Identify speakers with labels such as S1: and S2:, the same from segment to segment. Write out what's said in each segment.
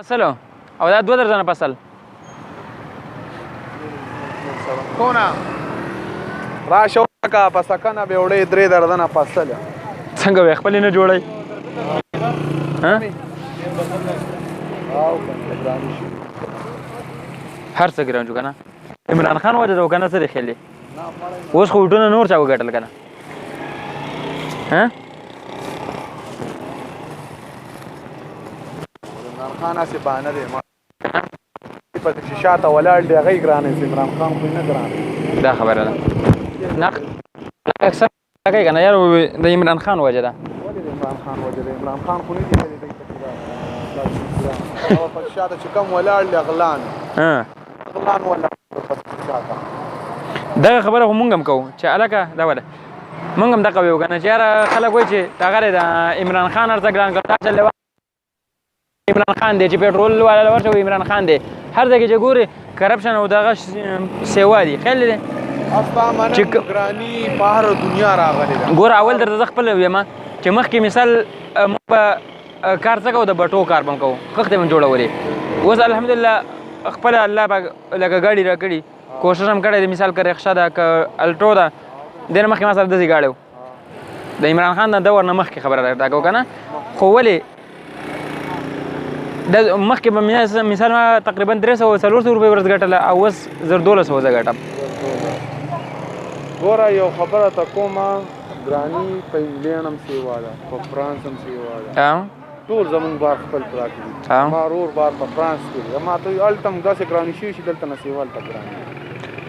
S1: فصل او دا 2 درجن فصل
S2: کونه راشه کا پسکنه به وړې 3 درجن فصل
S1: څنګه وې خپل نه جوړای ها
S2: او ګرانی شي
S1: هر څه ګران جو کنه عمران خان وجه دا کنه سره خېلې اوس خو ټونه نور چا وګټل کنه ها
S2: عمران خان اسی باندې دی ما په شاته ولاړ دی غي ګران دی عمران خان خو نه ګران
S1: دا خبره ده نه اکثر کوي کنه یار د عمران خان وجه ده
S2: عمران خان وجه دی عمران خان خو نه دی او په شاته چې کوم ولاړ دی غلان
S1: ها
S2: غلان ولا
S1: دا خبره هم مونږ هم کوو چې الکه دا ولا مونږ هم دا کوو کنه چې یار خلک وایي چې دا غره د عمران خان ارزه ګران کړه چې عمران خان دی چې پېټرول والا ورته عمران خان دی هر ځای کې چې ګوري کرپشن او دغه سیوا دي خیال دی
S2: اصلا مانه ګرانی بهر دنیا راغلی ده
S1: ګور اول درته خپل ویما چې مخکې مثال په کار څه کوو د بټو کار بم کوو کښته من جوړولې اوس الحمدلله خپل الله پاک لکه ګاډي راکړي کوشش هم کړی مثال که رکشا ده که الټرو ده دېنه مخکې ما سره داسې ګاډی و د عمران خان د دور نه مخکې خبره دا کوو که نه خو ولې د مخکې به مثال ما تقریبا 300 400 روپۍ ورځ ګټله او اوس 1200 زه ګټم
S2: ګوره یو خبره ته کومه ګراني په انګلینډ هم سیوا ده په فرانس هم سیوا ده ټول زمونږ بار خپل پراته دي ما رور بار په فرانس کې دی ما ته هلته هم داسې ګراني شوي چې دلته نه سیوا هلته ګراني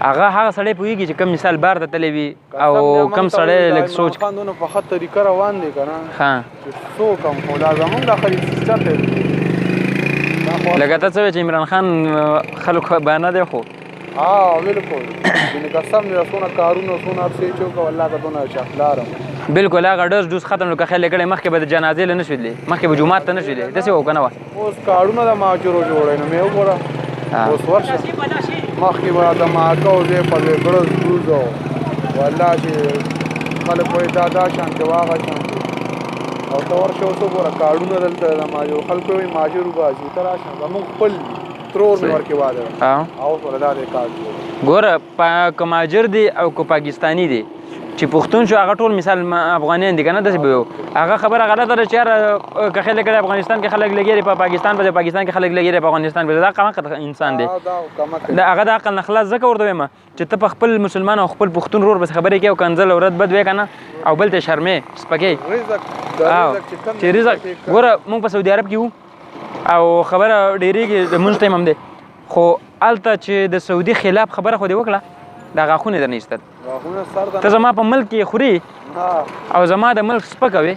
S1: هغه سړی پوهېږي چې کوم مثال بار ته تللی وي او کوم سړی لږ سوچ
S2: خان دونه په ښه طریقه روان دی که نه
S1: ښه
S2: چې څوک هم خو دا زمونږ دا خرید سیسټم دی
S1: لکه ته څه وایې چې عمران خان خلک بانه دی خو
S2: بالکل یعنې قسم دی څونه کارونه څونه هر څه یې چې وکړه والله که دونه شهلارم
S1: بالکل هغه ډوز ختم نو که خیال یې کړی مخکې به د جنازې له نه شوې تللی مخکې به جومات ته نه شوې تللی داسې و که نه وه
S2: اوس کارونه د ماجرو جوړوي نو مې وګوره اوس ورشه مخکې به د ماکه او ځای په ځای ګړز ګروز و والله چې خلک وایي دا شانتې واغه شانتې او ته ورشه اوس وګوره کارونه دلته د ماجرو خلکو وایي ماجرو بازي ته راشه زمونږ خپل ترور مې ورکې واده او اوس ورته دا دی کار
S1: ګوره که ماجر دی او که پاکستاني دی چې پښتون شو هغه ټول مثال افغانیان دي که نه داسې به وو هغه خبره غلطه ده چې یاره که خیال یې کړی افغانستان کې خلک لګېږي په پاکستان په پاکستان کې خلک لګېږي په افغانستان په دا قمقت انسان دی هغه د عقل نه خلاص ځکه ورته وایم چې ته په خپل مسلمان او خپل پښتون رور بس خبرې کوې او کنځل او رد بد وې که نه او بل ته شرمې سپکې چې رزق ګوره مونږ په سعودي عرب کې وو او خبره ډېرېږي د مونځ ټایم هم دی خو هلته چې د سعودي خلاف خبره خو دې وکړه دا غاښونه یې درنه ایستل ته زما په ملک کې خوري او زما د ملک سپکه وې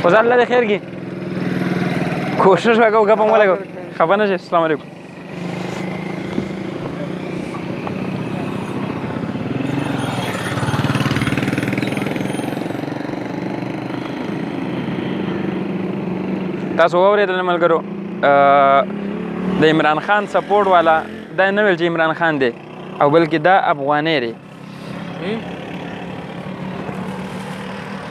S1: خو زه الله دې خیر کړي کوشش وکړو ګپ هم ولګو خفه نه شئ السلام علیکم تاسو واورېدل ملګرو د عمران خان سپورټ والا دا نه ویل چې عمران خان دی او بلکې دا افغانی دی